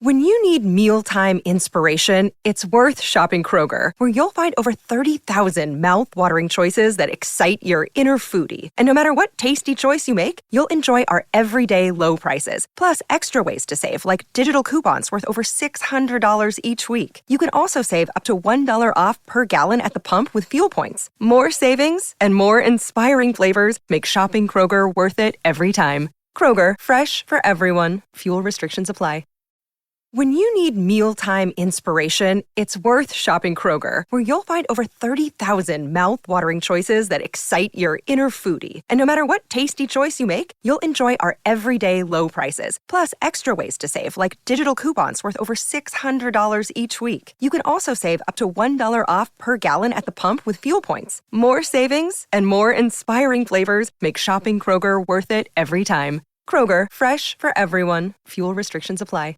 When you need mealtime inspiration, it's worth shopping Kroger, where you'll find over 30,000 mouth-watering choices that excite your inner foodie. And no matter what tasty choice you make, you'll enjoy our everyday low prices, plus extra ways to save, like digital coupons worth over $600 each week. You can also save up to $1 off per gallon at the pump with fuel points. More savings and more inspiring flavors make shopping Kroger worth it every time. Kroger, fresh for everyone. Fuel restrictions apply. When you need mealtime inspiration, it's worth shopping Kroger, where you'll find over 30,000 mouth-watering choices that excite your inner foodie. And no matter what tasty choice you make, you'll enjoy our everyday low prices, plus extra ways to save, like digital coupons worth over $600 each week. You can also save up to $1 off per gallon at the pump with fuel points. More savings and more inspiring flavors make shopping Kroger worth it every time. Kroger, fresh for everyone. Fuel restrictions apply.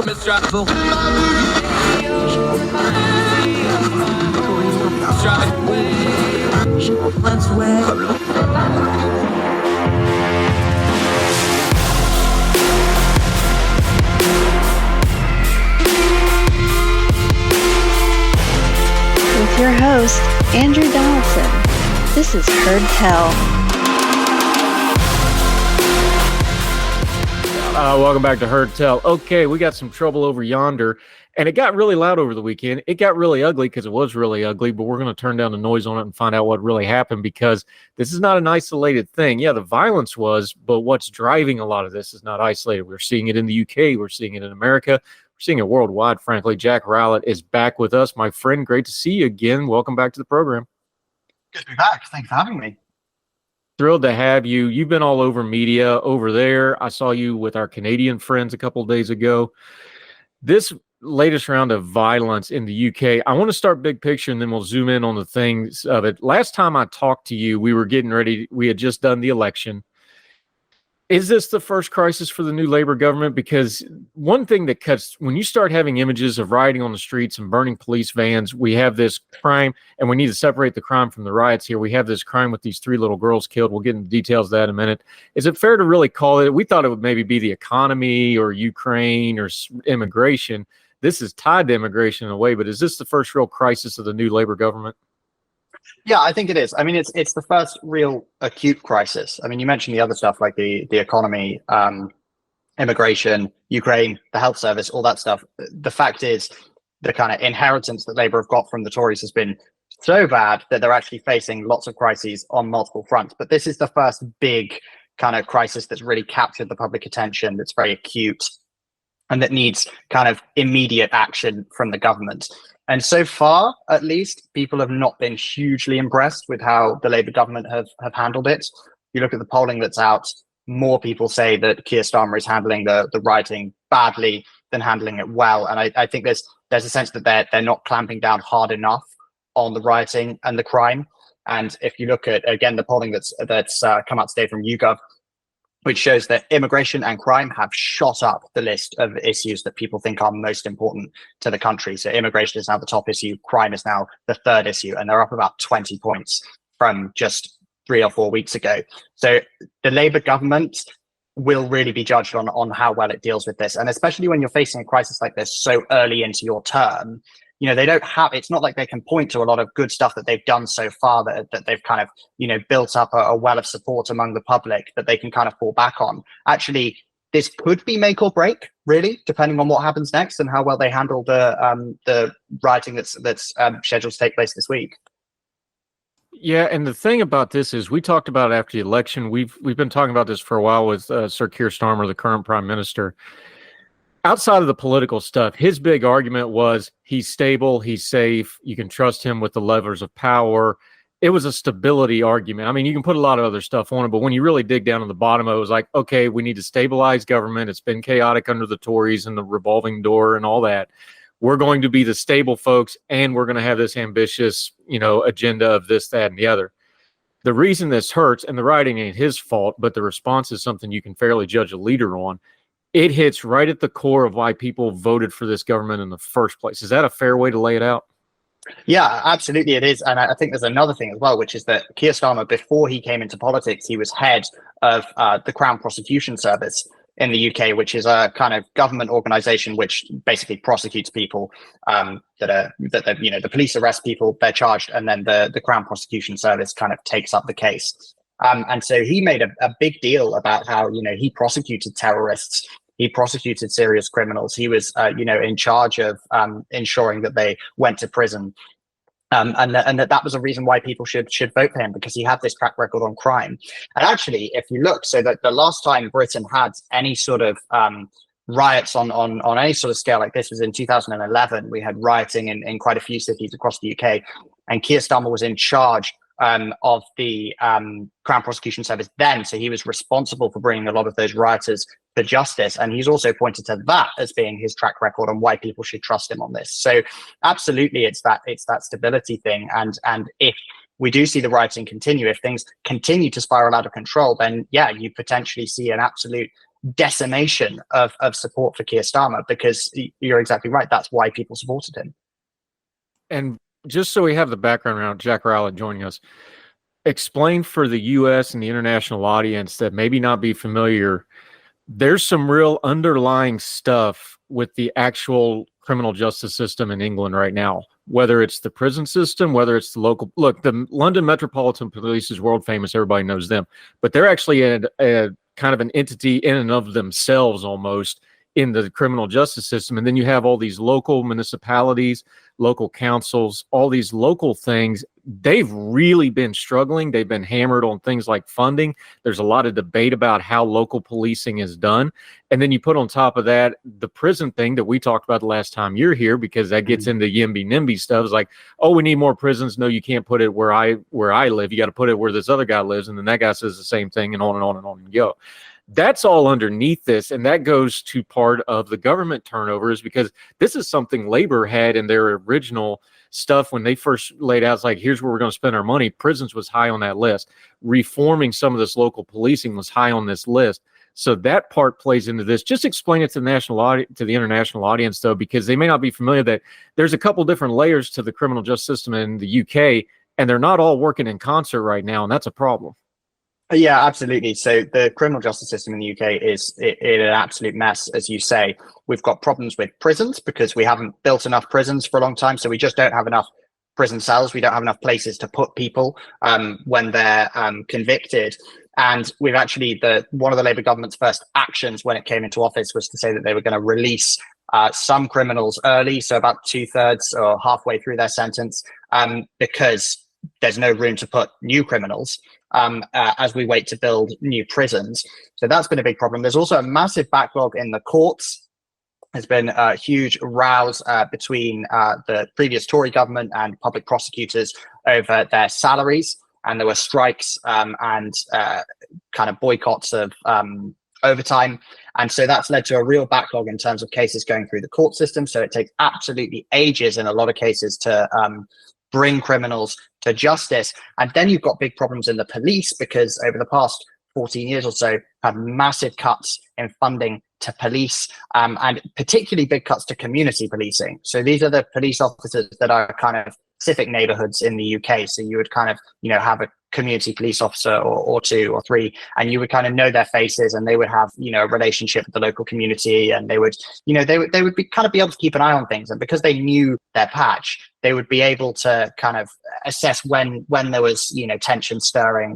Mistrustful. With your host, Andrew Donaldson. This is Heard Tell. Welcome back to Heard Tell. Okay, we got some trouble over yonder, and it got really loud over the weekend. It got really ugly because it was really ugly, but we're going to turn down the noise on it and find out what really happened, because this is not an isolated thing. Yeah, the violence was, but what's driving a lot of this is not isolated. We're seeing it in the UK. We're seeing it in America. We're seeing it worldwide, frankly. Jack Rowlett is back with us. My friend, great to see you again. Welcome back to the program. Good to be back. Thanks for having me. Thrilled to have you. You've been all over media over there. I saw you with our Canadian friends a couple of days ago. This latest round of violence in the UK, I want to start big picture and then we'll zoom in on the things of it. Last time I talked to you, we were getting ready. We had just done the election. Is this the first crisis for the new Labour government? Because one thing that cuts, when you start having images of rioting on the streets and burning police vans, we have this crime, and we need to separate the crime from the riots here. We have this crime with these 3 little girls killed. We'll get into details of that in a minute. Is it fair to really call it? We thought it would maybe be the economy or Ukraine or immigration. This is tied to immigration in a way, but is this the first real crisis of the new Labour government? Yeah, I think it is. I mean, it's the first real acute crisis. I mean, you mentioned the other stuff like the economy, immigration, Ukraine, the health service, all that stuff. The fact is, the kind of inheritance that Labour have got from the Tories has been so bad that they're actually facing lots of crises on multiple fronts. But this is the first big kind of crisis that's really captured the public attention, that's very acute, and that needs kind of immediate action from the government. And so far, at least, people have not been hugely impressed with how the Labour government have handled it. You look at the polling that's out, more people say that Keir Starmer is handling the rioting badly than handling it well. And I think there's a sense that they're not clamping down hard enough on the rioting and the crime. And if you look at, again, the polling that's come out today from YouGov, which shows that immigration and crime have shot up the list of issues that people think are most important to the country. So immigration is now the top issue, crime is now the third issue, and they're up about 20 points from just 3 or 4 weeks ago. So the Labour government will really be judged on how well it deals with this. And especially when you're facing a crisis like this so early into your term, you know, they don't have, it's not like they can point to a lot of good stuff that they've done so far that they've kind of, you know, built up a well of support among the public that they can kind of fall back on. Actually, this could be make or break, really, depending on what happens next and how well they handle the rioting that's scheduled to take place this week. Yeah, and the thing about this is we talked about it after the election. We've been talking about this for a while with Sir Keir Starmer, the current prime minister. Outside of the political stuff, his big argument was he's stable, he's safe, you can trust him with the levers of power. It was a stability argument. I mean, you can put a lot of other stuff on it, but when you really dig down to the bottom of it, it was like, okay, we need to stabilize government. It's been chaotic under the Tories and the revolving door and all that. We're going to be the stable folks, and we're going to have this ambitious, you know, agenda of this, that, and the other. The reason this hurts, and the writing ain't his fault, but the response is something you can fairly judge a leader on. It hits right at the core of why people voted for this government in the first place. Is that a fair way to lay it out? Yeah, absolutely it is. And I think there's another thing as well, which is that Keir Starmer, before he came into politics, he was head of the Crown Prosecution Service in the UK, which is a kind of government organization which basically prosecutes people the police arrest people, they're charged, and then the Crown Prosecution Service kind of takes up the case. And so he made a big deal about how, he prosecuted terrorists. He prosecuted serious criminals. He was, in charge of ensuring that they went to prison. And that was a reason why people should vote for him, because he had this track record on crime. And actually, if you look, so that the last time Britain had any sort of riots on any sort of scale like this was in 2011. We had rioting in quite a few cities across the UK, and Keir Starmer was in charge of the Crown Prosecution Service then. So he was responsible for bringing a lot of those rioters to justice. And he's also pointed to that as being his track record on why people should trust him on this. So absolutely, it's that stability thing. And if we do see the rioting continue, if things continue to spiral out of control, then yeah, you potentially see an absolute decimation of support for Keir Starmer, because you're exactly right. That's why people supported him. And just so we have the background around Jack Rowlett joining us, explain for the U.S. and the international audience that maybe not be familiar, there's some real underlying stuff with the actual criminal justice system in England right now, whether it's the prison system, whether it's the local, look, the London Metropolitan Police is world famous. Everybody knows them, but they're actually a kind of an entity in and of themselves almost in the criminal justice system. And then you have all these local municipalities, local councils, all these local things. They've really been struggling. They've been hammered on things like funding. There's a lot of debate about how local policing is done. And then you put on top of that the prison thing that we talked about the last time you're here, because that gets into YIMBY NIMBY stuff. It's like, oh, we need more prisons. No, you can't put it where I live. You got to put it where this other guy lives. And then that guy says the same thing, and on and on and on and go. That's all underneath this, and that goes to part of the government turnovers, because this is something Labor had in their original stuff when they first laid out. It's like, here's where we're going to spend our money. Prisons was high on that list. Reforming some of this local policing was high on this list. So that part plays into this. Just explain it to the international audience, though, because they may not be familiar that there's a couple different layers to the criminal justice system in the UK, and they're not all working in concert right now, and that's a problem. Yeah, absolutely. So the criminal justice system in the UK is in an absolute mess, as you say. We've got problems with prisons because we haven't built enough prisons for a long time. So we just don't have enough prison cells. We don't have enough places to put people when they're convicted. And we've actually, one of the Labour government's first actions when it came into office was to say that they were going to release some criminals early, so about 2/3 or halfway through their sentence, because there's no room to put new criminals as we wait to build new prisons. So that's been a big problem. There's also a massive backlog in the courts. There's been huge rows between the previous Tory government and public prosecutors over their salaries. And there were strikes and kind of boycotts of overtime. And so that's led to a real backlog in terms of cases going through the court system. So it takes absolutely ages in a lot of cases to bring criminals to justice. And then you've got big problems in the police, because over the past 14 years or so, had massive cuts in funding to police, and particularly big cuts to community policing. So these are the police officers that are kind of specific neighborhoods in the UK. So you would kind of, have a community police officer or two or three, and you would kind of know their faces, and they would have, a relationship with the local community, and they would, they would be kind of be able to keep an eye on things. And because they knew their patch, they would be able to kind of assess when there was, tension stirring,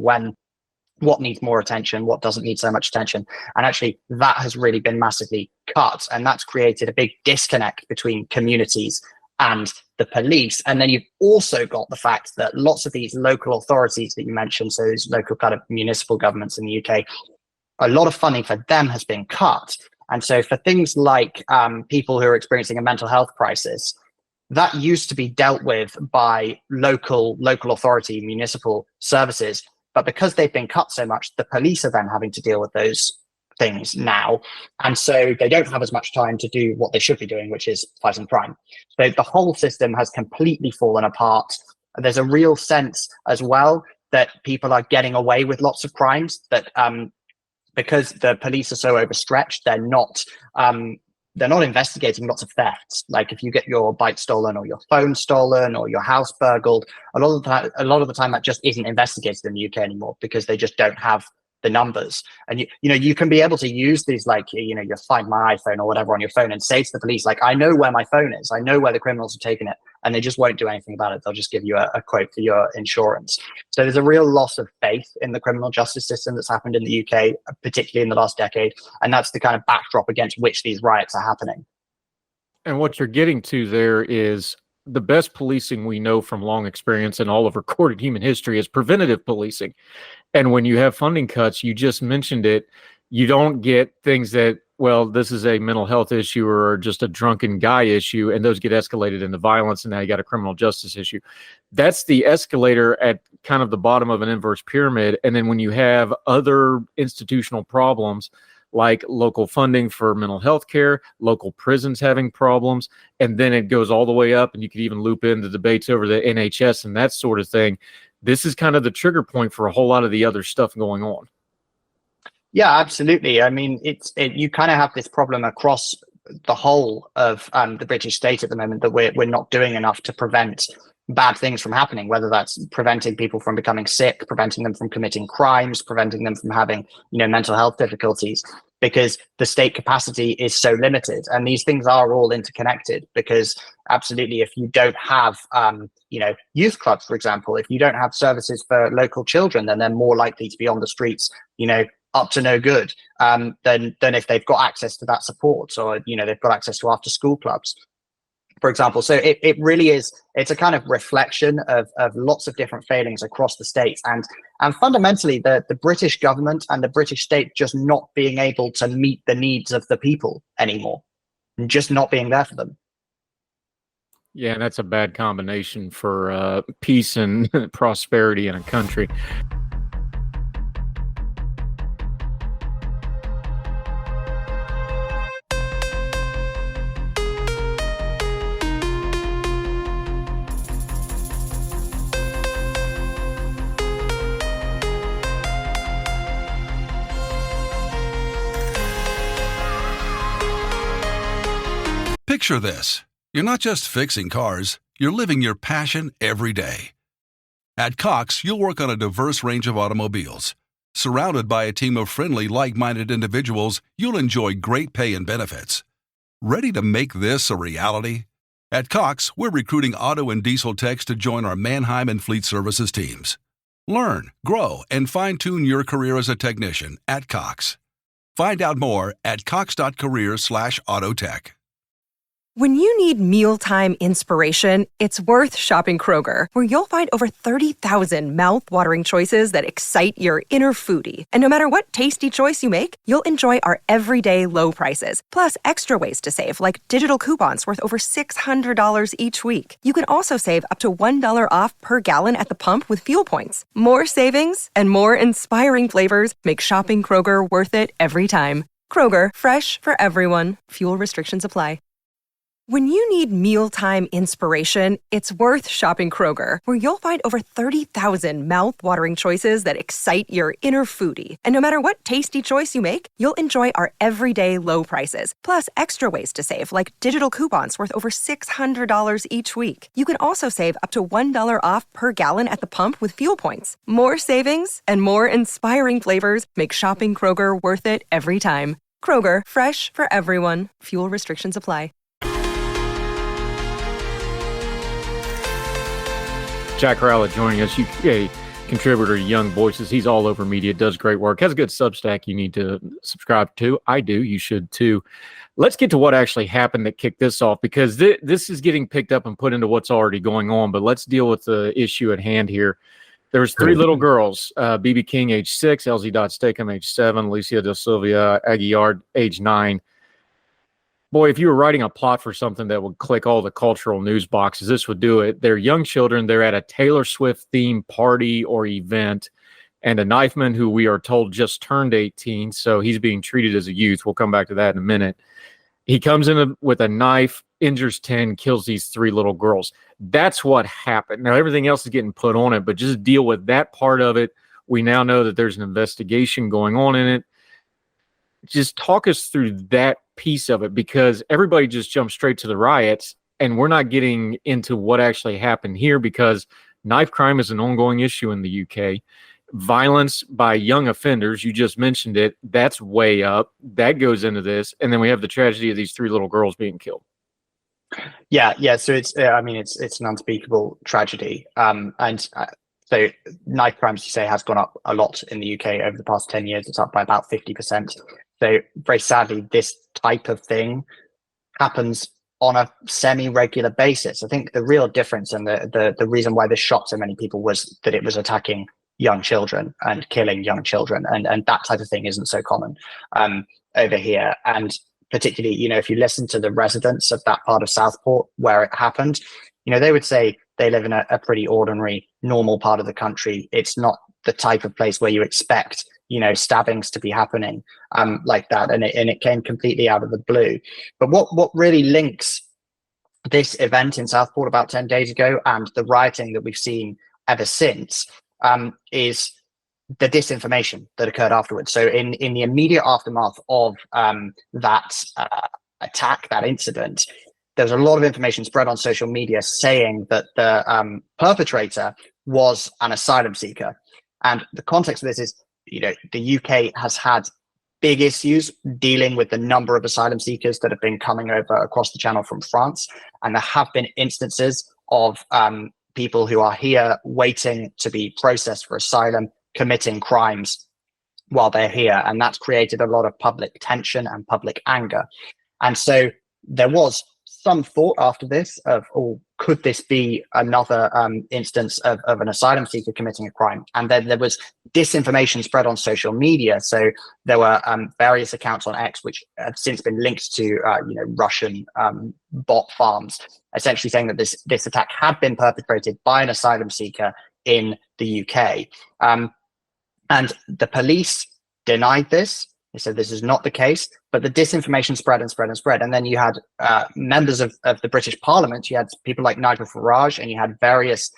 what needs more attention, what doesn't need so much attention. And actually that has really been massively cut. And that's created a big disconnect between communities and the police. And then you've also got the fact that lots of these local authorities that you mentioned, so these local kind of municipal governments in the UK, a lot of funding for them has been cut. And so for things like people who are experiencing a mental health crisis, that used to be dealt with by local authority, municipal services. But because they've been cut so much, the police are then having to deal with those things now. And so they don't have as much time to do what they should be doing, which is fighting crime. So the whole system has completely fallen apart. There's a real sense as well that people are getting away with lots of crimes, that because the police are so overstretched, they're not they're not investigating lots of thefts. Like if you get your bike stolen or your phone stolen or your house burgled, a lot of the time that just isn't investigated in the UK anymore because they just don't have the numbers. And you can be able to use these, like, you Find My iPhone or whatever on your phone and say to the police, like, I know where my phone is, I know where the criminals have taken it, and they just won't do anything about it. They'll just give you a quote for your insurance. So there's a real loss of faith in the criminal justice system that's happened in the UK, particularly in the last decade, and that's the kind of backdrop against which these riots are happening. And what you're getting to there is the best policing we know from long experience in all of recorded human history is preventative policing. And when you have funding cuts, you just mentioned it, you don't get things that, well, this is a mental health issue or just a drunken guy issue, and those get escalated into violence, and now you got a criminal justice issue. That's the escalator at kind of the bottom of an inverse pyramid. And then when you have other institutional problems, like local funding for mental health care, local prisons having problems, and then it goes all the way up, and you could even loop in the debates over the NHS and that sort of thing. This is kind of the trigger point for a whole lot of the other stuff going on. Yeah, absolutely. I mean, you kind of have this problem across the whole of the British state at the moment, that we're not doing enough to prevent bad things from happening, whether that's preventing people from becoming sick, preventing them from committing crimes, preventing them from having, mental health difficulties, because the state capacity is so limited. And these things are all interconnected, because absolutely, if you don't have, youth clubs, for example, if you don't have services for local children, then they're more likely to be on the streets, up to no good, than if they've got access to that support, or, they've got access to after school clubs, for example. So it really is, it's a kind of reflection of lots of different failings across the states, and fundamentally the British government and the British state just not being able to meet the needs of the people anymore, and just not being there for them. Yeah, and that's a bad combination for peace and prosperity in a country. Picture this. You're not just fixing cars, you're living your passion every day. At Cox, you'll work on a diverse range of automobiles. Surrounded by a team of friendly, like-minded individuals, you'll enjoy great pay and benefits. Ready to make this a reality? At Cox, we're recruiting auto and diesel techs to join our Mannheim and Fleet Services teams. Learn, grow, and fine-tune your career as a technician at Cox. Find out more at cox.career/autotech. When you need mealtime inspiration, it's worth shopping Kroger, where you'll find over 30,000 mouth-watering choices that excite your inner foodie. And no matter what tasty choice you make, you'll enjoy our everyday low prices, plus extra ways to save, like digital coupons worth over $600 each week. You can also save up to $1 off per gallon at the pump with fuel points. More savings and more inspiring flavors make shopping Kroger worth it every time. Kroger, fresh for everyone. Fuel restrictions apply. When you need mealtime inspiration, it's worth shopping Kroger, where you'll find over 30,000 mouth-watering choices that excite your inner foodie. And no matter what tasty choice you make, you'll enjoy our everyday low prices, plus extra ways to save, like digital coupons worth over $600 each week. You can also save up to $1 off per gallon at the pump with fuel points. More savings and more inspiring flavors make shopping Kroger worth it every time. Kroger, fresh for everyone. Fuel restrictions apply. Jack Rowlett joining us, UK contributor to Young Voices. He's all over media, does great work, has a good Substack you need to subscribe to. I do. You should too. Let's get to what actually happened that kicked this off, because this is getting picked up and put into what's already going on. But let's deal with the issue at hand here. There was 3 little girls, BB King, age 6, LZ Stacom, age 7, Alicia De Silva Aguiar, age 9. Boy, if you were writing a plot for something that would click all the cultural news boxes, this would do it. They're young children. They're at a Taylor Swift-themed party or event, and a knifeman who we are told just turned 18, so he's being treated as a youth. We'll come back to that in a minute. He comes in with a knife, injures 10, kills these 3 little girls. That's what happened. Now, everything else is getting put on it, but just deal with that part of it. We now know that there's an investigation going on in it. Just talk us through that piece of it, because everybody just jumped straight to the riots, and we're not getting into what actually happened here, because knife crime is an ongoing issue in the UK. Violence by young offenders, you just mentioned it, that's way up. That goes into this. And then we have the tragedy of these 3 little girls being killed. Yeah. So it's it's an unspeakable tragedy. So knife crime, as you say, has gone up a lot in the UK over the past 10 years. It's up by about 50%. So very sadly, this type of thing happens on a semi-regular basis. I think the real difference and the reason why this shocked so many people was that it was attacking young children and killing young children, and that type of thing isn't so common over here. And particularly, if you listen to the residents of that part of Southport where it happened, they would say they live in a pretty ordinary, normal part of the country. It's not the type of place where you expect, stabbings to be happening like that. And it came completely out of the blue. But what really links this event in Southport about 10 days ago and the rioting that we've seen ever since is the disinformation that occurred afterwards. So in the immediate aftermath of that attack, that incident, there was a lot of information spread on social media saying that the perpetrator was an asylum seeker. And the context of this is, the UK has had big issues dealing with the number of asylum seekers that have been coming over across the channel from France. And there have been instances of people who are here waiting to be processed for asylum, committing crimes while they're here. And that's created a lot of public tension and public anger. And so there was some thought after this of, could this be another instance of an asylum seeker committing a crime? And then there was disinformation spread on social media. So there were various accounts on X, which have since been linked to Russian bot farms, essentially saying that this attack had been perpetrated by an asylum seeker in the UK. And the police denied this. They said this is not the case, but the disinformation spread and spread and spread. And then you had members of the British Parliament, you had people like Nigel Farage, and you had various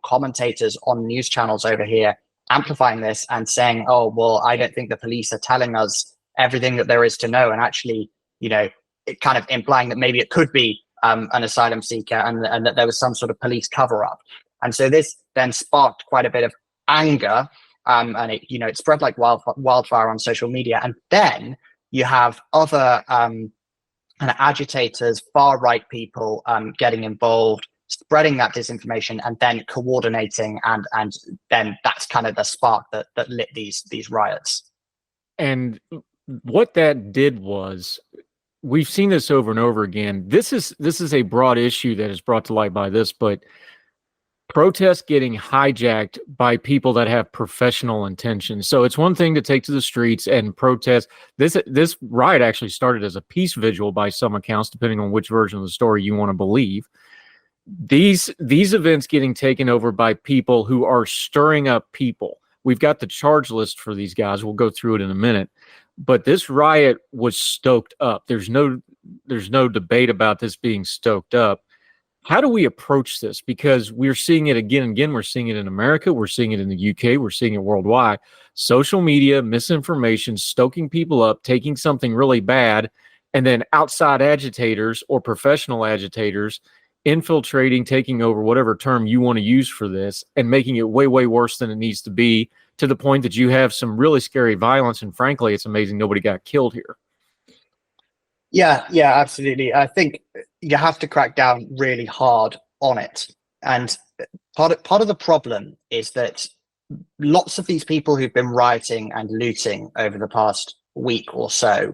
commentators on news channels over here amplifying this and saying, oh, well, I don't think the police are telling us everything that there is to know. And actually, it kind of implying that maybe it could be an asylum seeker and that there was some sort of police cover up. And so this then sparked quite a bit of anger. And it spread like wildfire on social media. And then you have other kind of agitators, far right people getting involved, spreading that disinformation, and then coordinating, and then that's kind of the spark that lit these riots. And what that did was, we've seen this over and over again. This is a broad issue that is brought to light by this, but protests getting hijacked by people that have professional intentions. So it's one thing to take to the streets and protest. This riot actually started as a peace vigil by some accounts, depending on which version of the story you want to believe. These events getting taken over by people who are stirring up people. We've got the charge list for these guys. We'll go through it in a minute. But this riot was stoked up. There's no debate about this being stoked up. How do we approach this? Because we're seeing it again and again. We're seeing it in America. We're seeing it in the UK. We're seeing it worldwide. Social media, misinformation, stoking people up, taking something really bad, and then outside agitators or professional agitators infiltrating, taking over, whatever term you want to use for this, and making it way, way worse than it needs to be, to the point that you have some really scary violence. And frankly, it's amazing nobody got killed here. Yeah, absolutely. I think you have to crack down really hard on it. And part of the problem is that lots of these people who've been rioting and looting over the past week or so,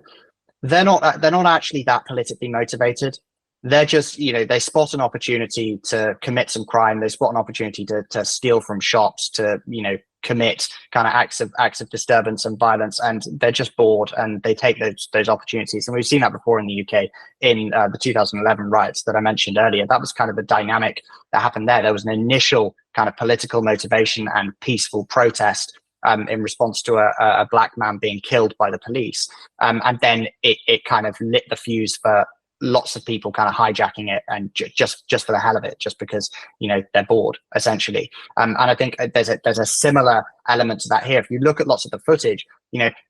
they're not actually that politically motivated. They're just, they spot an opportunity to commit some crime. They spot an opportunity to steal from shops, to, commit kind of acts of disturbance and violence, and they're just bored and they take those opportunities. And we've seen that before in the UK in the 2011 riots that I mentioned earlier. That was kind of the dynamic that happened there. There was an initial kind of political motivation and peaceful protest in response to a black man being killed by the police, and then it kind of lit the fuse for lots of people kind of hijacking it, and just for the hell of it, just because they're bored, essentially. And I think there's a similar element to that here. If you look at lots of the footage,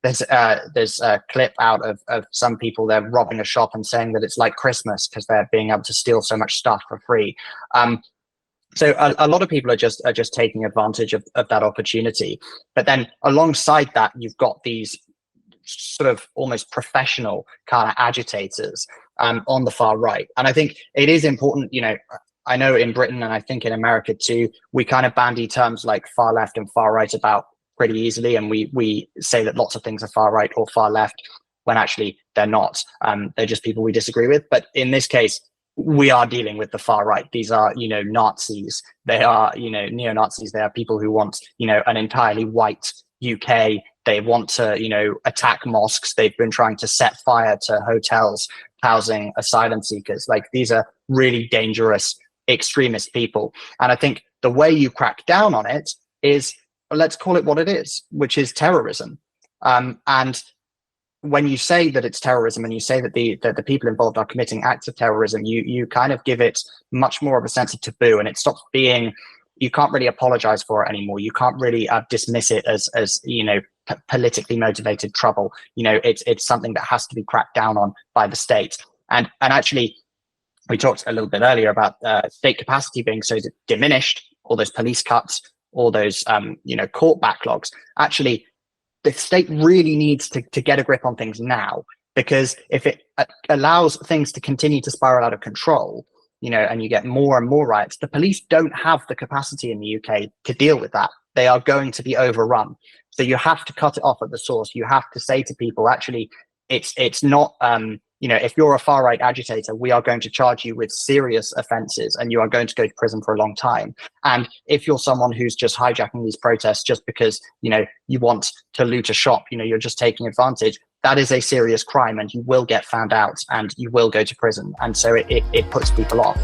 there's a clip out of some people, they're robbing a shop and saying that it's like Christmas because they're being able to steal so much stuff for free. So a lot of people are just taking advantage of that opportunity. But then alongside that, you've got these sort of almost professional kind of agitators on the far right. And I think it is important, I know in Britain, and I think in America too, we kind of bandy terms like far left and far right about pretty easily. And we say that lots of things are far right or far left when actually they're not. They're just people we disagree with. But in this case, we are dealing with the far right. These are, Nazis. They are, neo-Nazis. They are people who want, an entirely white UK. They want to, attack mosques. They've been trying to set fire to hotels housing asylum seekers. Like, these are really dangerous extremist people. And I think the way you crack down on it is, let's call it what it is, which is terrorism. And when you say that it's terrorism and you say that the people involved are committing acts of terrorism, you kind of give it much more of a sense of taboo, and it stops being, you can't really apologize for it anymore. You can't really dismiss it as politically motivated trouble. It's something that has to be cracked down on by the state. And actually, we talked a little bit earlier about state capacity being so diminished, all those police cuts, all those court backlogs. Actually, the state really needs to get a grip on things now, because if it allows things to continue to spiral out of control, and you get more and more riots, the police don't have the capacity in the UK to deal with that. They are going to be overrun. So you have to cut it off at the source. You have to say to people, actually, it's not, if you're a far right agitator, we are going to charge you with serious offenses and you are going to go to prison for a long time. And if you're someone who's just hijacking these protests just because, you want to loot a shop, you're just taking advantage, that is a serious crime and you will get found out and you will go to prison. And so it puts people off.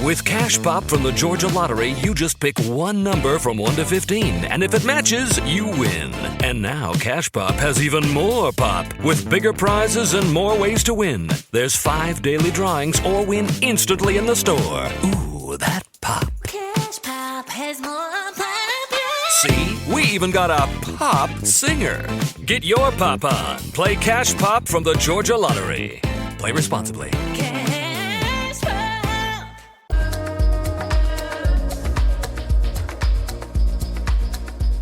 With Cash Pop from the Georgia Lottery, you just pick one number from 1 to 15, and if it matches, you win. And now Cash Pop has even more pop, with bigger prizes and more ways to win. There's 5 daily drawings or win instantly in the store. Ooh, that pop. Cash Pop has more pop. See? We even got a pop singer. Get your pop on. Play Cash Pop from the Georgia Lottery. Play responsibly. Cash Pop.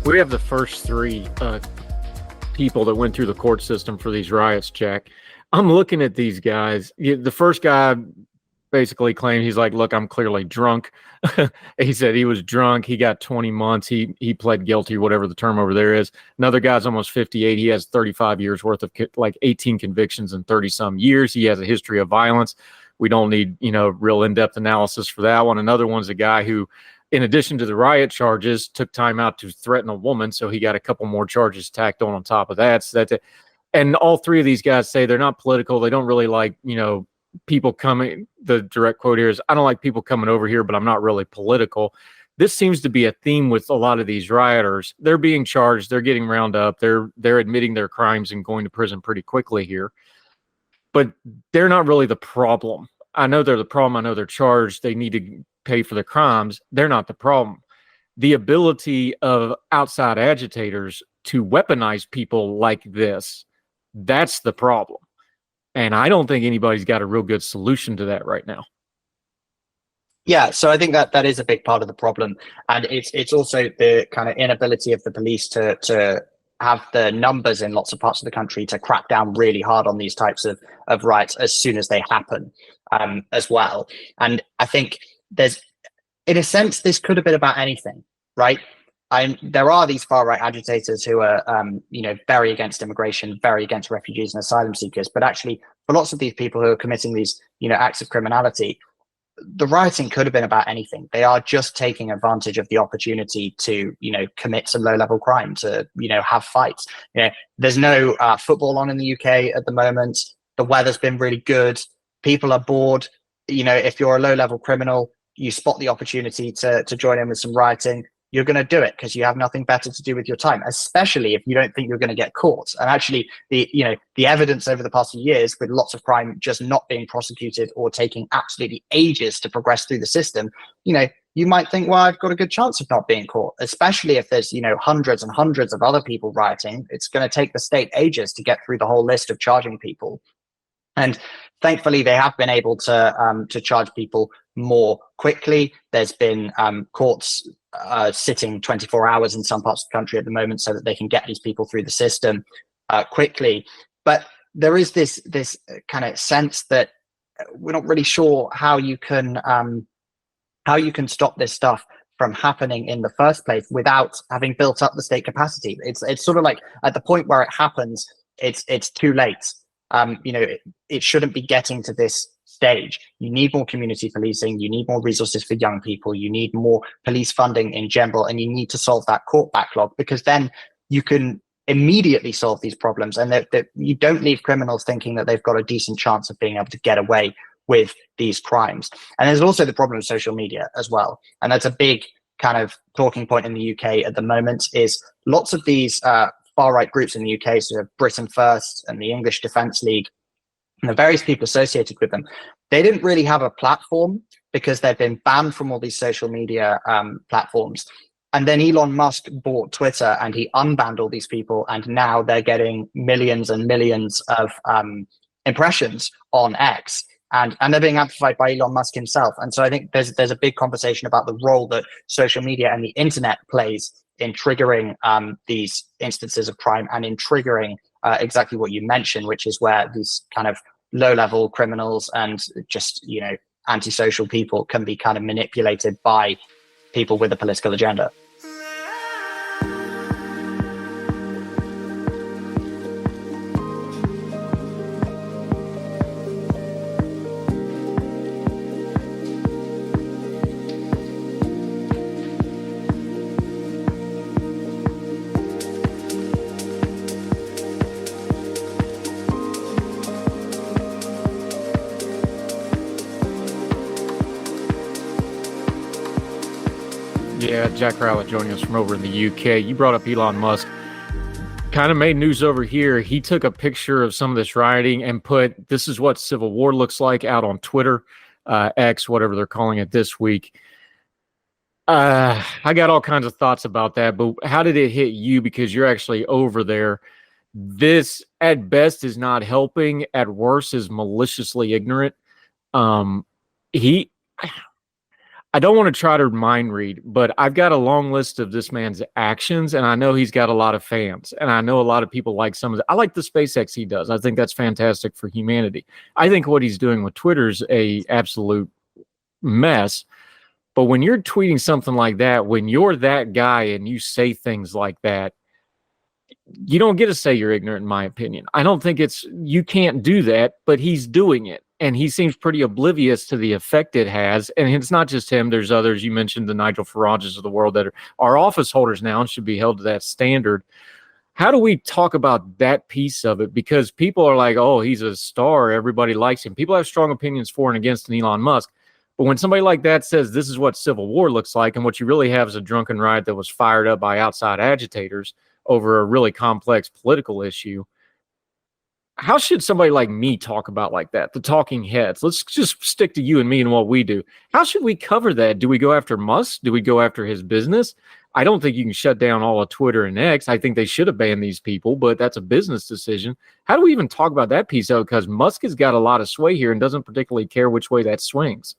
We have the first 3 people that went through the court system for these riots, Jack. I'm looking at these guys. The first guy basically claimed, he's like, look, I'm clearly drunk. He said he was drunk. He got 20 months. He pled guilty, whatever the term over there is. Another guy's almost 58. He has 35 years worth of 18 convictions in 30 some years. He has a history of violence. We don't need, real in-depth analysis for that one. Another one's a guy who, in addition to the riot charges, took time out to threaten a woman. So he got a couple more charges tacked on top of that. So that's it. And all 3 of these guys say they're not political. They don't really like, people coming. The direct quote here is, I don't like people coming over here, but I'm not really political. This seems to be a theme with a lot of these rioters. They're being charged. They're getting round up. They're admitting their crimes and going to prison pretty quickly here. But they're not really the problem. I know they're the problem. I know they're charged. They need to pay for their crimes. They're not the problem. The ability of outside agitators to weaponize people like this, that's the problem. And I don't think anybody's got a real good solution to that right now. Yeah, so I think that is a big part of the problem. And it's also the kind of inability of the police to have the numbers in lots of parts of the country to crack down really hard on these types of riots as soon as they happen as well. And I think there's, in a sense, this could have been about anything, right? There are these far right agitators who are, very against immigration, very against refugees and asylum seekers. But actually, for lots of these people who are committing these, acts of criminality, the rioting could have been about anything. They are just taking advantage of the opportunity to, commit some low-level crime, to, have fights. There's no football on in the UK at the moment. The weather's been really good. People are bored. if you're a low-level criminal, you spot the opportunity to join in with some rioting, you're going to do it because you have nothing better to do with your time, especially if you don't think you're going to get caught. And actually, the evidence over the past few years with lots of crime just not being prosecuted or taking absolutely ages to progress through the system, you might think, well, I've got a good chance of not being caught, especially if there's, hundreds and hundreds of other people rioting. It's going to take the state ages to get through the whole list of charging people. And thankfully, they have been able to charge people more quickly. There's been courts sitting 24 hours in some parts of the country at the moment so that they can get these people through the system quickly. But there is this kind of sense that we're not really sure how you can stop this stuff from happening in the first place without having built up the state capacity. It's sort of like at the point where it happens, it's too late. It shouldn't be getting to this stage. You need more community policing. You need more resources for young people. You need more police funding in general, and you need to solve that court backlog, because then you can immediately solve these problems, and that you don't leave criminals thinking that they've got a decent chance of being able to get away with these crimes. And there's also the problem of social media as well, and that's a big kind of talking point in the UK at the moment. Is lots of these far-right groups in the UK, so Britain First and the English Defence League, and the various people associated with them, they didn't really have a platform because they've been banned from all these social media platforms. And then Elon Musk bought Twitter and he unbanned all these people, and now they're getting millions and millions of impressions on X, and they're being amplified by Elon Musk himself. And so I think there's a big conversation about the role that social media and the internet plays in triggering these instances of crime, and in triggering exactly what you mentioned, which is where these kind of low-level criminals and just antisocial people can be kind of manipulated by people with a political agenda. Yeah, Jack Rowlett joining us from over in the UK. You brought up Elon Musk. Kind of made news over here. He took a picture of some of this rioting and put, "This is what civil war looks like," out on Twitter, X, whatever they're calling it this week. I got all kinds of thoughts about that, but how did it hit you? Because you're actually over there. This, at best, is not helping. At worst, is maliciously ignorant. I don't want to try to mind read, but I've got a long list of this man's actions, and I know he's got a lot of fans, and I know a lot of people like some of it. I like the SpaceX he does. I think that's fantastic for humanity. I think what he's doing with Twitter's a absolute mess. But when you're tweeting something like that, when you're that guy and you say things like that, you don't get to say you're ignorant, in my opinion. I don't think you can't do that, but he's doing it. And he seems pretty oblivious to the effect it has. And it's not just him. There's others. You mentioned the Nigel Farages of the world that are office holders now and should be held to that standard. How do we talk about that piece of it? Because people are like, oh, he's a star. Everybody likes him. People have strong opinions for and against an Elon Musk. But when somebody like that says this is what civil war looks like, and what you really have is a drunken riot that was fired up by outside agitators over a really complex political issue, how should somebody like me talk about like that? The talking heads. Let's just stick to you and me and what we do. How should we cover that? Do we go after Musk? Do we go after his business? I don't think you can shut down all of Twitter and X. I think they should have banned these people, but that's a business decision. How do we even talk about that piece of it? Because Musk has got a lot of sway here and doesn't particularly care which way that swings.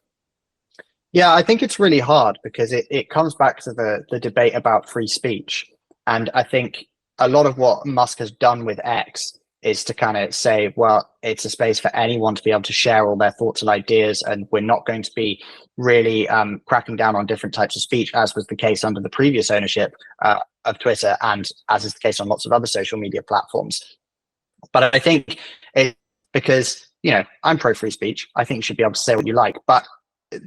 Yeah, I think it's really hard because it comes back to the debate about free speech. And I think a lot of what Musk has done with X is to kind of say, well, it's a space for anyone to be able to share all their thoughts and ideas, and we're not going to be really cracking down on different types of speech, as was the case under the previous ownership of Twitter, and as is the case on lots of other social media platforms. But I think it's because, I'm pro-free speech. I think you should be able to say what you like, but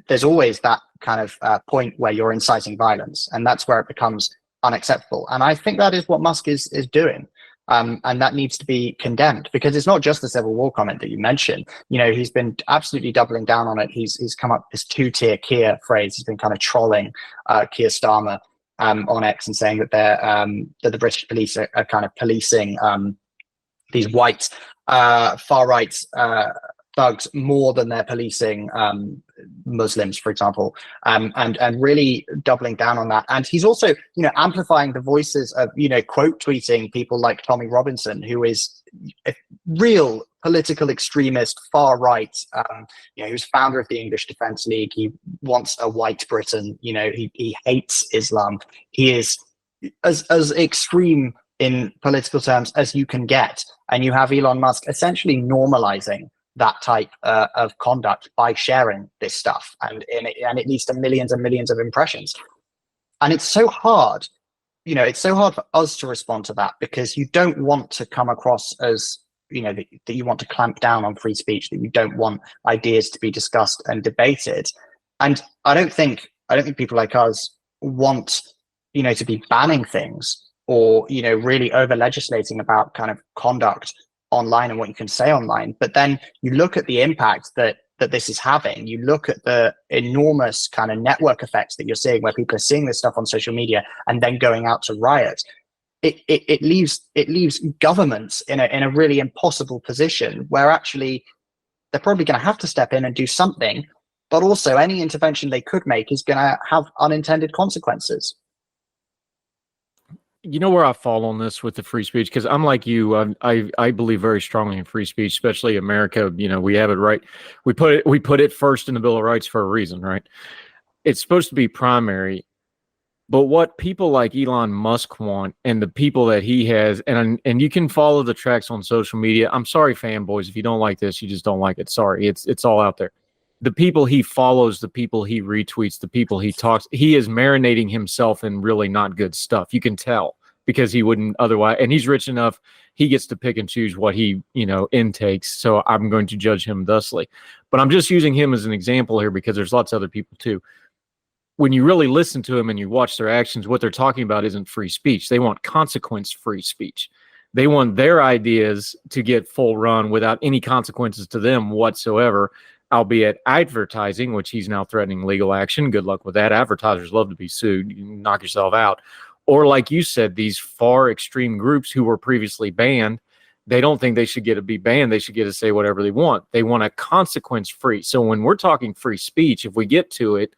there's always that kind of point where you're inciting violence, and that's where it becomes unacceptable. And I think that is what Musk is doing. And that needs to be condemned, because it's not just the civil war comment that you mentioned. He's been absolutely doubling down on it. He's come up with this two-tier Keir phrase. He's been kind of trolling Keir Starmer on X and saying that that the British police are kind of policing these white far-right thugs more than they're policing Muslims, for example, and really doubling down on that. And he's also, amplifying the voices of, quote tweeting people like Tommy Robinson, who is a real political extremist, far right, who's founder of the English Defence League. He wants a white Britain. He hates Islam. He is as extreme in political terms as you can get. And you have Elon Musk essentially normalizing that type of conduct by sharing this stuff, and it leads to millions and millions of impressions. And it's so hard, it's so hard for us to respond to that, because you don't want to come across as, that you want to clamp down on free speech, that you don't want ideas to be discussed and debated. And I don't think people like us want, to be banning things or, really over legislating about kind of conduct online and what you can say online. But then you look at the impact that this is having. You look at the enormous kind of network effects that you're seeing, where people are seeing this stuff on social media and then going out to riot. It leaves governments in a really impossible position, where actually they're probably going to have to step in and do something, but also any intervention they could make is going to have unintended consequences. You know where I fall on this with the free speech? Because I'm like you. I believe very strongly in free speech, especially America. We have it right. We put it first in the Bill of Rights for a reason, right? It's supposed to be primary. But what people like Elon Musk want, and the people that he has, and you can follow the tracks on social media. I'm sorry, fanboys, if you don't like this, you just don't like it. Sorry, it's all out there. The people he follows, the people he retweets, the people he talks, he is marinating himself in really not good stuff. You can tell, because he wouldn't otherwise. And he's rich enough, he gets to pick and choose what he, intakes. So I'm going to judge him thusly. But I'm just using him as an example here, because there's lots of other people too. When you really listen to them and you watch their actions, what they're talking about isn't free speech. They want consequence-free speech. They want their ideas to get full run without any consequences to them whatsoever, albeit advertising, which he's now threatening legal action. Good luck with that. Advertisers love to be sued. You can knock yourself out. Or like you said, these far extreme groups who were previously banned, they don't think they should get to be banned. They should get to say whatever they want. They want a consequence-free. So when we're talking free speech, if we get to it,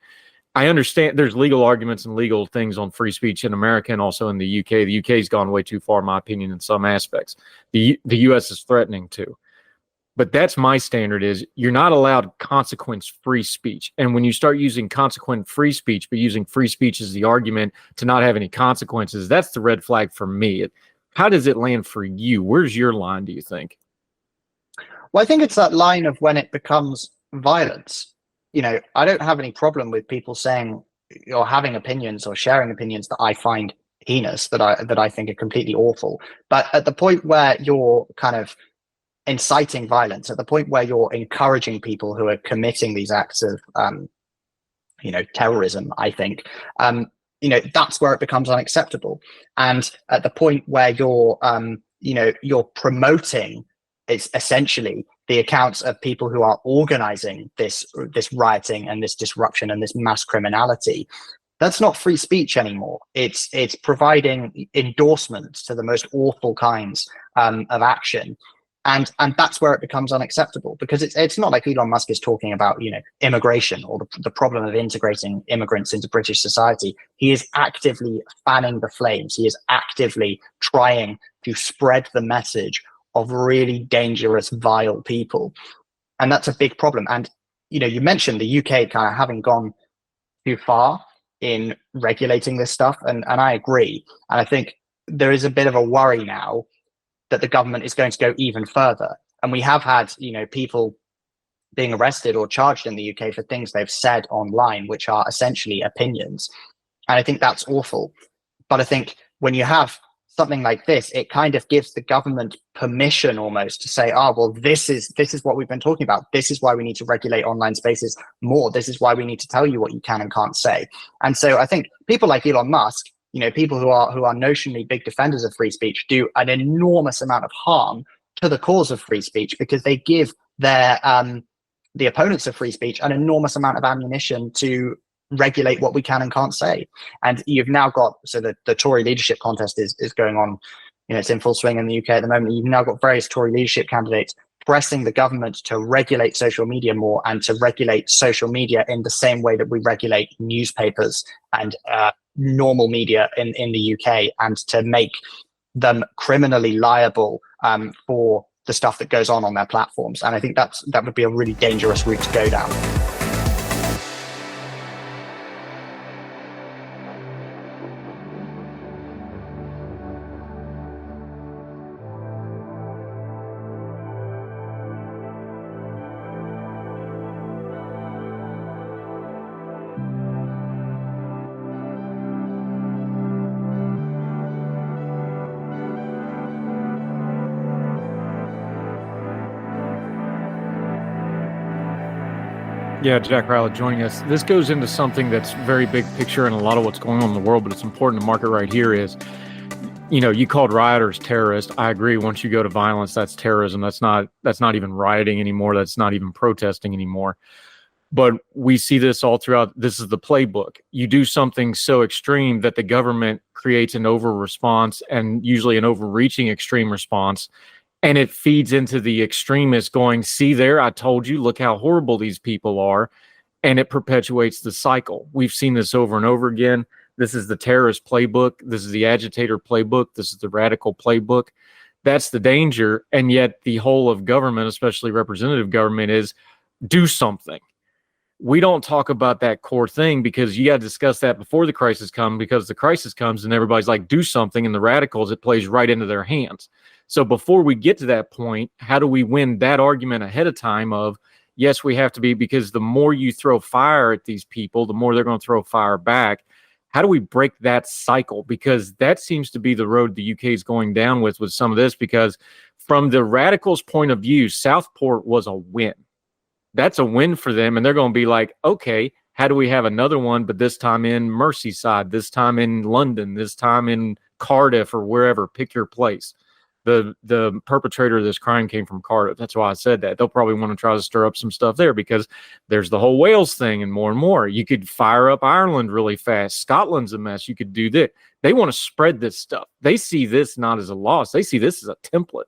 I understand there's legal arguments and legal things on free speech in America and also in the UK. The UK's gone way too far, in my opinion, in some aspects. The US is threatening to. But that's my standard, is you're not allowed consequence-free speech. And when you start using consequence-free speech, but using free speech as the argument to not have any consequences, that's the red flag for me. How does it land for you? Where's your line, do you think? Well, I think it's that line of when it becomes violence. I don't have any problem with people saying or having opinions or sharing opinions that I find heinous, that I think are completely awful. But at the point where you're kind of inciting violence, at the point where you're encouraging people who are committing these acts of, terrorism, I think, that's where it becomes unacceptable. And at the point where you're promoting, it's essentially the accounts of people who are organizing this rioting and this disruption and this mass criminality, that's not free speech anymore. It's providing endorsements to the most awful kinds of action. And that's where it becomes unacceptable, because it's not like Elon Musk is talking about, immigration or the problem of integrating immigrants into British society. He is actively fanning the flames. He is actively trying to spread the message of really dangerous, vile people. And that's a big problem. And, you mentioned the UK kind of having gone too far in regulating this stuff. And I agree. And I think there is a bit of a worry now that the government is going to go even further. And we have had, people being arrested or charged in the UK for things they've said online, which are essentially opinions. And I think that's awful. But I think when you have something like this, it kind of gives the government permission almost to say, well, this is what we've been talking about. This is why we need to regulate online spaces more. This is why we need to tell you what you can and can't say. And so I think people like Elon Musk, people who are notionally big defenders of free speech do an enormous amount of harm to the cause of free speech, because they give their the opponents of free speech an enormous amount of ammunition to regulate what we can and can't say. And you've now got, so the Tory leadership contest is going on, it's in full swing in the UK at the moment. You've now got various Tory leadership candidates pressing the government to regulate social media more, and to regulate social media in the same way that we regulate newspapers and normal media in the UK, and to make them criminally liable for the stuff that goes on their platforms. And I think that would be a really dangerous route to go down. Yeah, Jack Rowlett joining us. This goes into something that's very big picture and a lot of what's going on in the world, but it's important to mark it right here is, you called rioters terrorists. I agree. Once you go to violence, that's terrorism. That's not even rioting anymore. That's not even protesting anymore. But we see this all throughout. This is the playbook. You do something so extreme that the government creates an over response, and usually an overreaching extreme response. And it feeds into the extremists going, see there, I told you, look how horrible these people are. And it perpetuates the cycle. We've seen this over and over again. This is the terrorist playbook. This is the agitator playbook. This is the radical playbook. That's the danger. And yet the whole of government, especially representative government, is do something. We don't talk about that core thing, because you got to discuss that before the crisis comes, because the crisis comes and everybody's like, do something. And the radicals, it plays right into their hands. So before we get to that point, how do we win that argument ahead of time of, yes, we have to be, because the more you throw fire at these people, the more they're going to throw fire back. How do we break that cycle? Because that seems to be the road the UK is going down with some of this, because from the radicals' point of view, Southport was a win. That's a win for them. And they're going to be like, okay, how do we have another one, but this time in Merseyside, this time in London, this time in Cardiff, or wherever, pick your place. The perpetrator of this crime came from Cardiff. That's why I said that. They'll probably want to try to stir up some stuff there, because there's the whole Wales thing and more and more. You could fire up Ireland really fast. Scotland's a mess. You could do that. They want to spread this stuff. They see this not as a loss. They see this as a template.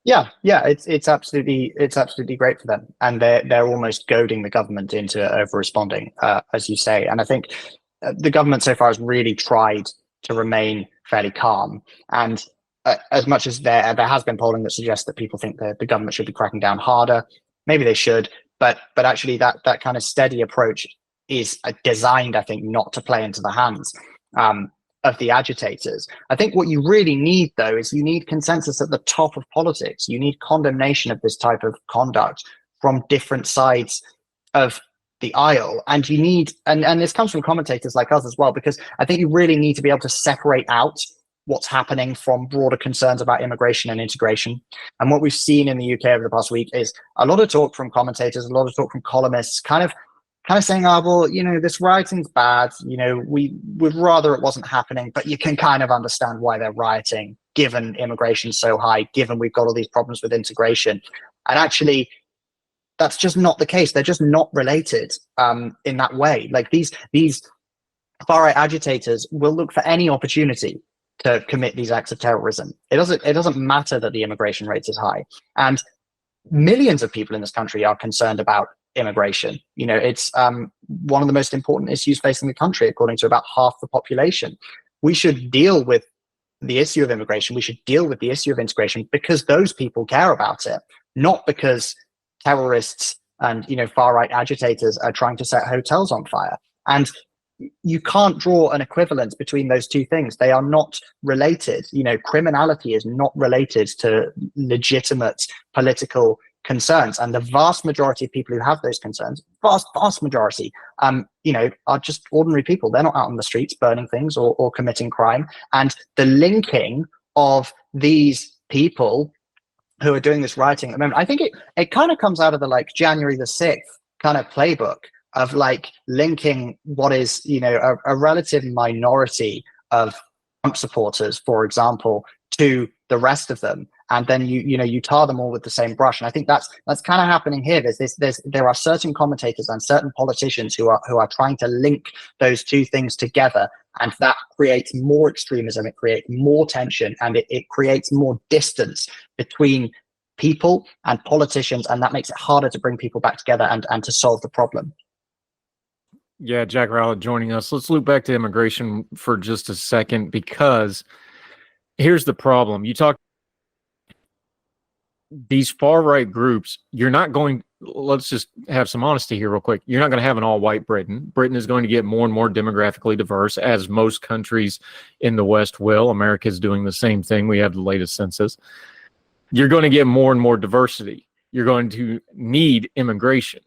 Yeah, it's absolutely great for them, and they're almost goading the government into over responding, as you say. And I think the government so far has really tried to remain fairly calm. And as much as there has been polling that suggests that people think that the government should be cracking down harder, maybe they should, but actually that kind of steady approach is designed, I think, not to play into the hands of the agitators. I think what you really need, though, is you need consensus at the top of politics. You need condemnation of this type of conduct from different sides of the aisle. And you need, and this comes from commentators like us as well, because I think you really need to be able to separate out what's happening from broader concerns about immigration and integration. And what we've seen in the UK over the past week is a lot of talk from commentators, a lot of talk from columnists, kind of saying, oh, well, this rioting's bad. We would rather it wasn't happening, but you can kind of understand why they're rioting, given immigration's so high, given we've got all these problems with integration. And actually, that's just not the case. They're just not related in that way. Like these far-right agitators will look for any opportunity to commit these acts of terrorism. It doesn't matter that the immigration rate is high. And millions of people in this country are concerned about immigration. It's one of the most important issues facing the country, according to about half the population. We should deal with the issue of immigration. We should deal with the issue of integration because those people care about it, not because terrorists and far-right agitators are trying to set hotels on fire. And you can't draw an equivalence between those two things. They are not related. Criminality is not related to legitimate political concerns. And the vast majority of people who have those concerns, vast majority, are just ordinary people. They're not out on the streets burning things or committing crime. And the linking of these people who are doing this rioting at the moment, I think it kind of comes out of the January the 6th kind of playbook. of like linking what is, a relative minority of Trump supporters, for example, to the rest of them, and then you tar them all with the same brush. And I think that's kind of happening here. There are certain commentators and certain politicians who are trying to link those two things together, and that creates more extremism, it creates more tension, and it creates more distance between people and politicians, and that makes it harder to bring people back together and to solve the problem. Yeah, Jack Rowlett joining us. Let's loop back to immigration for just a second, because here's the problem. You talk these far-right groups, you're not going, let's just have some honesty here real quick. You're not going to have an all-white Britain. Britain is going to get more and more demographically diverse, as most countries in the West will. America is doing the same thing. We have the latest census. You're going to get more and more diversity. You're going to need immigration.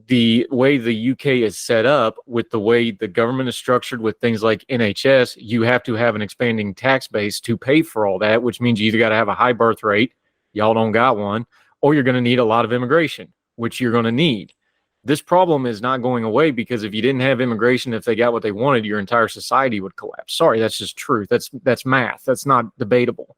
The way the UK is set up, with the way the government is structured with things like NHS, you have to have an expanding tax base to pay for all that, which means you either got to have a high birth rate, y'all don't got one, or you're going to need a lot of immigration, which you're going to need. This problem is not going away, because if you didn't have immigration, if they got what they wanted, your entire society would collapse. Sorry, that's just truth. That's math. That's not debatable.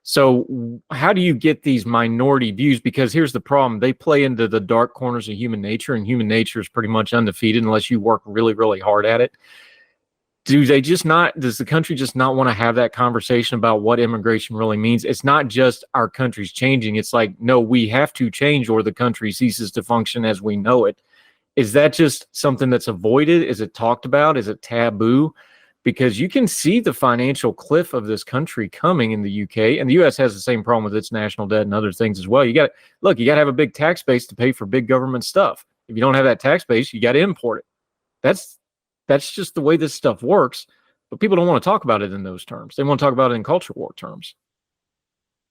So how do you get these minority views? Because here's the problem. They play into the dark corners of human nature, and human nature is pretty much undefeated unless you work really, really hard at it. Does the country just not want to have that conversation about what immigration really means? It's not just our country's changing. It's like, no, we have to change or the country ceases to function as we know it. Is that just something that's avoided? Is it talked about? Is it taboo? Because you can see the financial cliff of this country coming in the UK, and the US has the same problem with its national debt and other things as well. You got to have a big tax base to pay for big government stuff. If you don't have that tax base, you got to import it. That's just the way this stuff works. But people don't want to talk about it in those terms. They want to talk about it in culture war terms.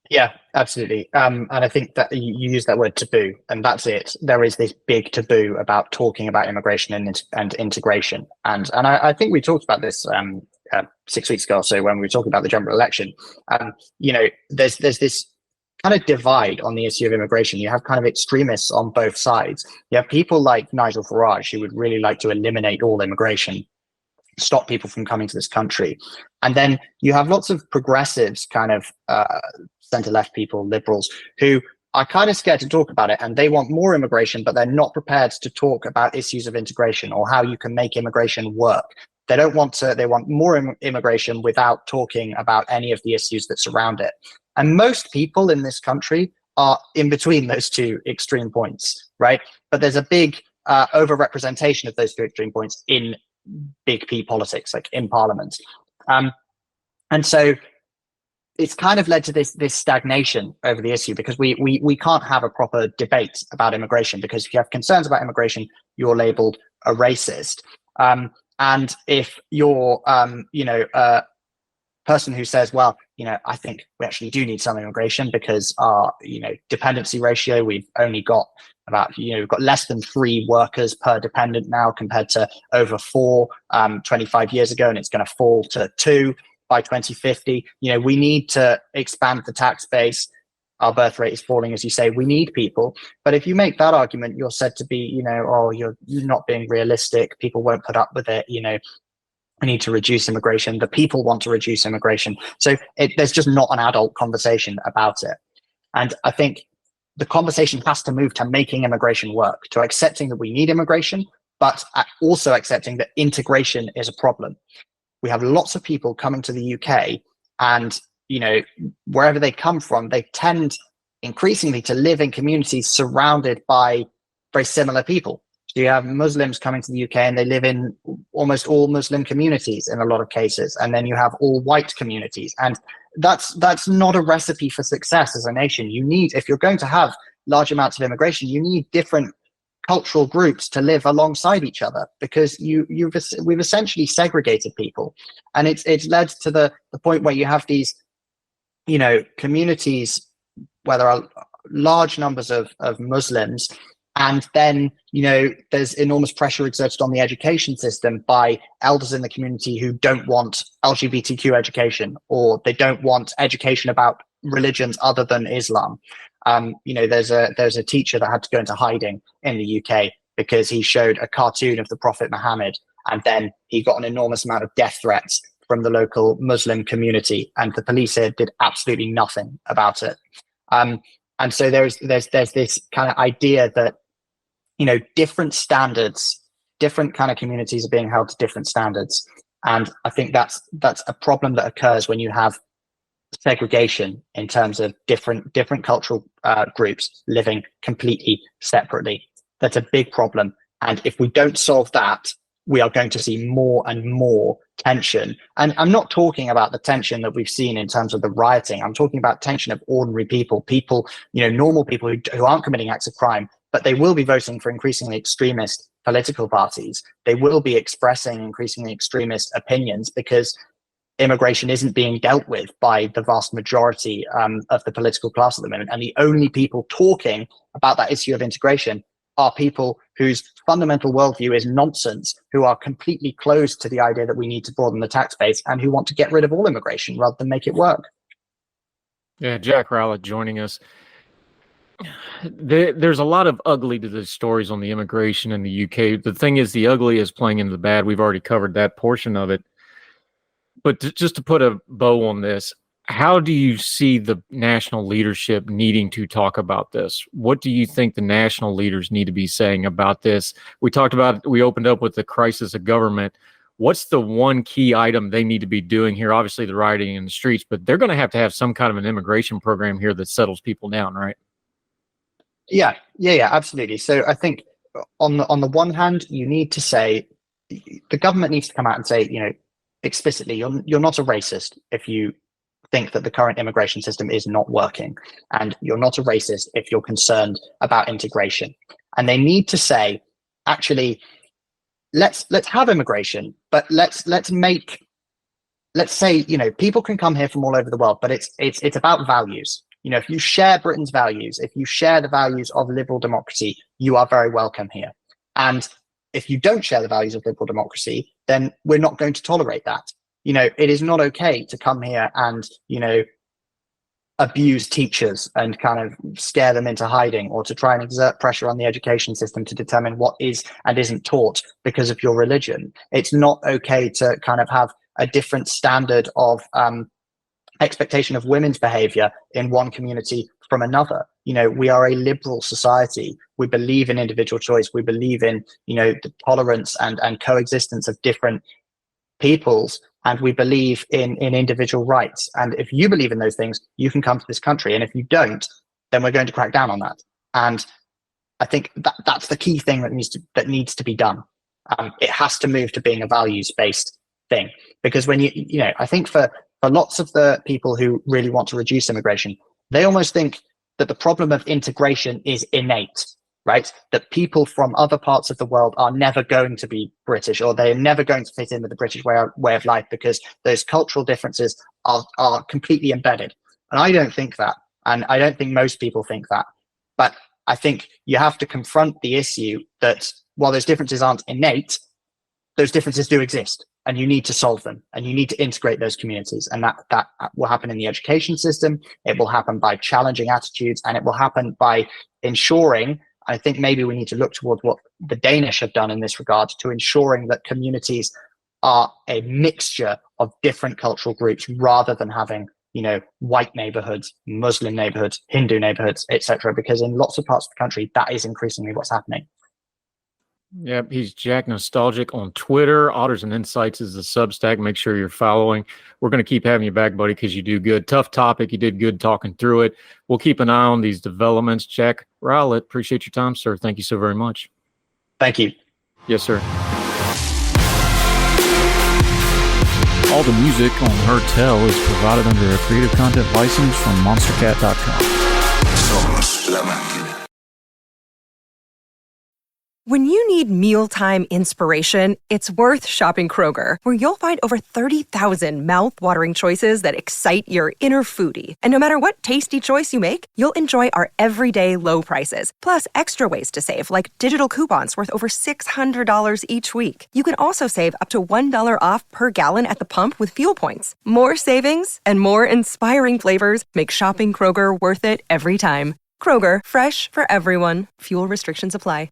Yeah, absolutely. And I think that you use that word taboo, and that's it. There is this big taboo about talking about immigration and integration. And I think we talked about this 6 weeks ago or so when we were talking about the general election. There's this kind of divide on the issue of immigration. You have kind of extremists on both sides. You have people like Nigel Farage, who would really like to eliminate all immigration, stop people from coming to this country. And then you have lots of progressives, kind of center-left people, liberals, who are kind of scared to talk about it, and they want more immigration, but they're not prepared to talk about issues of integration or how you can make immigration work. They want more immigration without talking about any of the issues that surround it. And most people in this country are in between those two extreme points, right? But there's a big overrepresentation of those two extreme points in big P politics, like in parliament. And so it's kind of led to this stagnation over the issue, because we can't have a proper debate about immigration, because if you have concerns about immigration, you're labeled a racist. And if you're, a person who says, well, I think we actually do need some immigration because our, dependency ratio, we've only got about, we've got less than 3 workers per dependent now compared to over 4 25 years ago, and it's going to fall to 2 by 2050. We need to expand the tax base. Our birth rate is falling, as you say. We need people. But if you make that argument, you're said to be, you're not being realistic. People won't put up with it. We need to reduce immigration. The people want to reduce immigration. So there's just not an adult conversation about it. And I think the conversation has to move to making immigration work, to accepting that we need immigration, but also accepting that integration is a problem. We have lots of people coming to the UK, and wherever they come from, they tend increasingly to live in communities surrounded by very similar people. So you have Muslims coming to the UK, and they live in almost all Muslim communities in a lot of cases, and then you have all white communities, and that's not a recipe for success as a nation. You need, if you're going to have large amounts of immigration, you need different cultural groups to live alongside each other, because we've essentially segregated people, and it's led to the point where you have these communities where there are large numbers of Muslims, and then there's enormous pressure exerted on the education system by elders in the community who don't want LGBTQ education, or they don't want education about religions other than Islam. There's a teacher that had to go into hiding in the UK because he showed a cartoon of the Prophet Muhammad, and then he got an enormous amount of death threats from the local Muslim community, and the police here did absolutely nothing about it. And so there's this kind of idea that, different standards, different kind of communities are being held to different standards. And I think that's a problem that occurs when you have segregation in terms of different cultural groups living completely separately. That's a big problem. And if we don't solve that, we are going to see more and more tension. And I'm not talking about the tension that we've seen in terms of the rioting. I'm talking about tension of ordinary people, normal people who aren't committing acts of crime, but they will be voting for increasingly extremist political parties. They will be expressing increasingly extremist opinions because immigration isn't being dealt with by the vast majority of the political class at the moment. And the only people talking about that issue of integration are people whose fundamental worldview is nonsense, who are completely closed to the idea that we need to broaden the tax base, and who want to get rid of all immigration rather than make it work. Yeah, Jack Rowlett joining us. There's a lot of ugly to the stories on the immigration in the UK. The thing is, the ugly is playing into the bad. We've already covered that portion of it. But just to put a bow on this, how do you see the national leadership needing to talk about this? What do you think the national leaders need to be saying about this? We opened up with the crisis of government. What's the one key item they need to be doing here? Obviously, the rioting in the streets, but they're going to have some kind of an immigration program here that settles people down, right? Yeah, absolutely. So I think on the one hand, you need to say, the government needs to come out and say, explicitly, you're not a racist if you think that the current immigration system is not working, and you're not a racist if you're concerned about integration. And they need to say, actually, let's have immigration, but let's say, people can come here from all over the world, but it's about values. If you share Britain's values, if you share the values of liberal democracy, you are very welcome here. And if you don't share the values of liberal democracy, then we're not going to tolerate that. It is not okay to come here and, abuse teachers and kind of scare them into hiding, or to try and exert pressure on the education system to determine what is and isn't taught because of your religion. It's not okay to kind of have a different standard of expectation of women's behavior in one community from another. We are a liberal society. We believe in individual choice. We believe in, the tolerance and coexistence of different peoples. And we believe in individual rights. And if you believe in those things, you can come to this country. And if you don't, then we're going to crack down on that. And I think that's the key thing that needs to be done. It has to move to being a values-based thing. Because when I think for lots of the people who really want to reduce immigration, they almost think that the problem of integration is innate, right? That people from other parts of the world are never going to be British, or they're never going to fit in with the British way of life, because those cultural differences are completely embedded. And I don't think that. And I don't think most people think that. But I think you have to confront the issue that while those differences aren't innate, those differences do exist. And you need to solve them, and you need to integrate those communities. And that will happen in the education system. It will happen by challenging attitudes, and it will happen by ensuring, I think maybe we need to look towards what the Danish have done in this regard, to ensuring that communities are a mixture of different cultural groups, rather than having, white neighborhoods, Muslim neighborhoods, Hindu neighborhoods, etc. Because in lots of parts of the country, that is increasingly what's happening. Yep, he's Jack Nostalgic on Twitter. Otters and Insights is the Substack. Make sure you're following. We're going to keep having you back, buddy, because you do good. Tough topic. You did good talking through it. We'll keep an eye on these developments. Jack Rowlett, appreciate your time, sir. Thank you so very much. Thank you. Yes, sir. All the music on Her Tell is provided under a Creative Content license from monstercat.com. Somos la máquina. When you need mealtime inspiration, it's worth shopping Kroger, where you'll find over 30,000 mouth-watering choices that excite your inner foodie. And no matter what tasty choice you make, you'll enjoy our everyday low prices, plus extra ways to save, like digital coupons worth over $600 each week. You can also save up to $1 off per gallon at the pump with fuel points. More savings and more inspiring flavors make shopping Kroger worth it every time. Kroger, fresh for everyone. Fuel restrictions apply.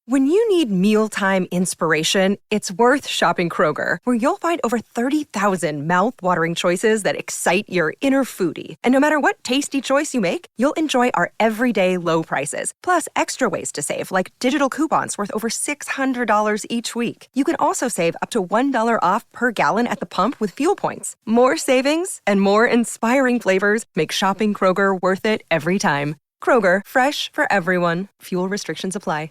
When you need mealtime inspiration, it's worth shopping Kroger, where you'll find over 30,000 mouth-watering choices that excite your inner foodie. And no matter what tasty choice you make, you'll enjoy our everyday low prices, plus extra ways to save, like digital coupons worth over $600 each week. You can also save up to $1 off per gallon at the pump with fuel points. More savings and more inspiring flavors make shopping Kroger worth it every time. Kroger, fresh for everyone. Fuel restrictions apply.